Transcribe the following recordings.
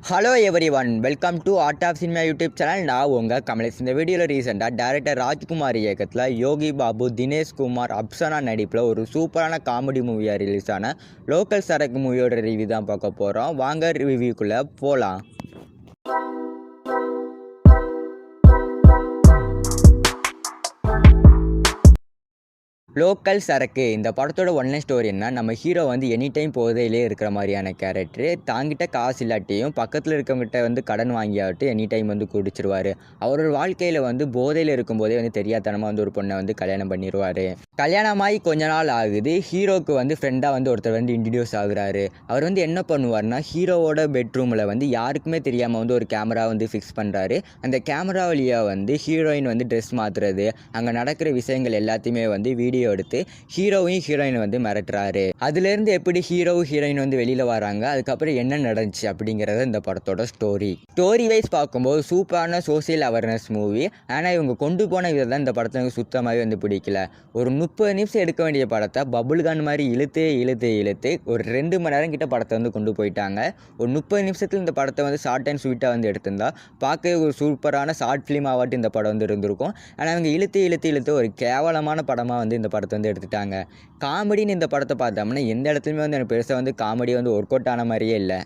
Hello everyone, welcome to art of cinema YouTube channel. நான் உங்கள் கமலேஷ். இந்த வீடியோவில் ரீசெண்டாக டேரக்டர் ராஜ்குமார் இயக்கத்தில் யோகி பாபு, தினேஷ் குமார், அப்சனா நடிப்பில் ஒரு சூப்பரான காமெடி மூவியாக ரிலீஸ் ஆன லோக்கல் சரக்கு மூவியோட ரிவ்யூ தான் பார்க்க போகிறோம். வாங்க ரிவ்யூக்குள்ளே போகலாம். லோக்கல் சரக்கு இந்த படத்தோட ஒன்லைன் ஸ்டோரி என்ன, நம்ம ஹீரோ வந்து எனி டைம் போதையிலே இருக்கிற மாதிரியான கேரக்டரு. தாங்கிட்ட காசு இல்லாட்டியும் பக்கத்தில் இருக்கவங்ககிட்ட வந்து கடன் வாங்கியாகட்டும் எனி டைம் வந்து குடிச்சிருவார். அவரோட வாழ்க்கையில் வந்து போதையில் இருக்கும்போதே வந்து தெரியாதனமாக வந்து ஒரு பொண்ணை வந்து கல்யாணம் பண்ணிடுவார். கல்யாணமாகி கொஞ்ச நாள் ஆகுது. ஹீரோவுக்கு வந்து ஃப்ரெண்டாக வந்து ஒருத்தர் வந்து இன்ட்ரடியூஸ் ஆகுறாரு. அவர் வந்து என்ன பண்ணுவார்னா, ஹீரோவோட பெட்ரூமில் வந்து யாருக்குமே தெரியாமல் வந்து ஒரு கேமரா வந்து ஃபிக்ஸ் பண்ணுறாரு. அந்த கேமரா வழியாக வந்து ஹீரோயின் வந்து ட்ரெஸ் மாற்றுறது, அங்கே நடக்கிற விஷயங்கள் எல்லாத்தையுமே வந்து வீடியோ எடுத்து ஹீரோவையும் ஹீரோயின் வந்து மிரட்டுறாரு. அதுலேருந்து எப்படி ஹீரோவும் ஹீரோயின் வந்து வெளியில் வராங்க, அதுக்கப்புறம் என்ன நடந்துச்சு அப்படிங்கிறத இந்த படத்தோட ஸ்டோரி வைஸ் பார்க்கும்போது சூப்பரான சோசியல் அவேர்னஸ் மூவி. ஆனால் இவங்க கொண்டு போன விதம் தான் இந்த படத்தை எனக்கு சுத்தமாகவே வந்து பிடிக்கல. ஒரு 30 நிமிஷம் எடுக்க வேண்டிய படத்தை பபுள் கன் மாதிரி இழுத்து ஒரு 2 மணி நேரம் கிட்ட படத்தை வந்து கொண்டு போயிட்டாங்க. ஒரு 30 நிமிஷத்தில் இந்த படத்தை வந்து ஷார்ட் அண்ட் ஸ்வீட்டாக வந்து எடுத்திருந்தா பார்க்க ஒரு சூப்பரான ஷார்ட் ஃபிலிம் ஆவாட்டு இந்த படம் வந்து இருந்திருக்கும். ஆனால் அவங்க இழுத்து ஒரு கேவலமான படமாக வந்து இந்த படத்தை வந்து எடுத்துட்டாங்க. காமெடின்னு இந்த படத்தை பார்த்தோம்னா எந்த இடத்துலையுமே வந்து எனக்கு பெருசாக வந்து காமெடி வந்து ஒர்க் அவுட் ஆன மாதிரியே இல்லை.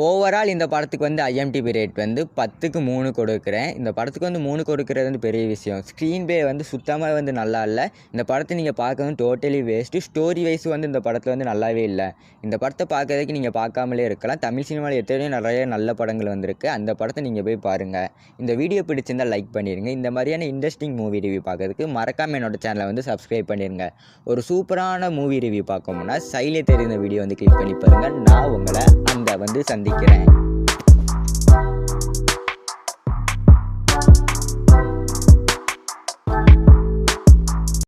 ஓவரால் இந்த படத்துக்கு வந்து ஐஎம்டிபி ரேட் வந்து 10க்கு 3 கொடுக்குறேன். இந்த படத்துக்கு வந்து 3 கொடுக்குறது வந்து பெரிய விஷயம். ஸ்க்ரீன் பே வந்து சுத்தமாக வந்து நல்லா இல்லை. இந்த படத்தை நீங்கள் பார்க்கறது டோட்டலி வேஸ்ட்டு. ஸ்டோரி வைஸ் வந்து இந்த படத்தில் வந்து நல்லாவே இல்லை. இந்த படத்தை பார்க்கறதுக்கு நீங்கள் பார்க்காமலே இருக்கலாம். தமிழ் சினிமாவில் எத்தனையோ நிறைய நல்ல படங்கள் வந்திருக்கு. அந்த படத்தை நீங்கள் போய் பாருங்கள். இந்த வீடியோ பிடிச்சிருந்தால் லைக் பண்ணிடுங்க. இந்த மாதிரியான இன்ட்ரெஸ்டிங் மூவி ரிவ்யூ பார்க்கறதுக்கு மறக்காமல் என்னோட சேனலை வந்து சப்ஸ்கிரைப் பண்ணிடுங்க. ஒரு சூப்பரான மூவி ரிவ்யூ பார்க்கணும்னா சைடில் தெரிந்த வீடியோ வந்து கிளிக் பண்ணி பாருங்கள். நான் உங்களை அங்கே வந்து சந்திக்கிறேன்.